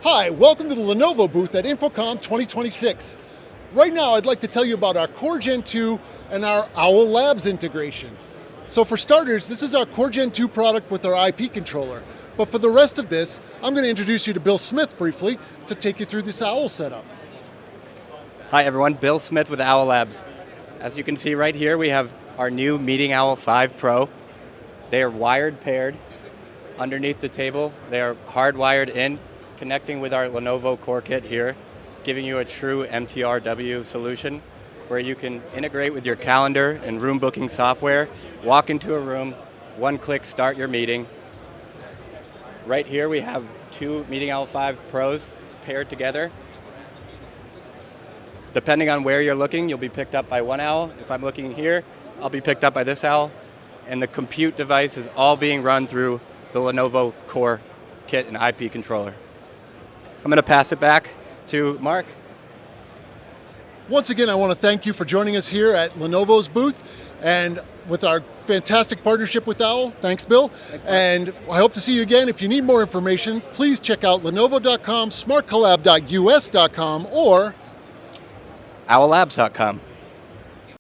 Hi, welcome to the Lenovo booth at InfoComm 2026. Right now, I'd like to tell you about our Core Gen 2 and our Owl Labs integration. So for starters, this is our Core Gen 2 product with our IP controller. But for the rest of this, I'm going to introduce you to Bill Smith briefly to take you through this Owl setup. Hi everyone, Bill Smith with Owl Labs. As you can see right here, we have our new Meeting Owl 5 Pro. They are wired paired underneath the table. They are hardwired in, connecting with our Lenovo Core Kit here, giving you a true MTRW solution where you can integrate with your calendar and room booking software, walk into a room, one click, start your meeting. Right here we have two Meeting Owl 5 Pros paired together. Depending on where you're looking, you'll be picked up by one owl. If I'm looking here, I'll be picked up by this owl. And the compute device is all being run through the Lenovo Core Kit and IP controller. I'm going to pass it back to Mark. Once again, I want to thank you for joining us here at Lenovo's booth and with our fantastic partnership with Owl. Thanks, Bill. And I hope to see you again. If you need more information, please check out lenovo.com, smartcollab.us.com, or owllabs.com.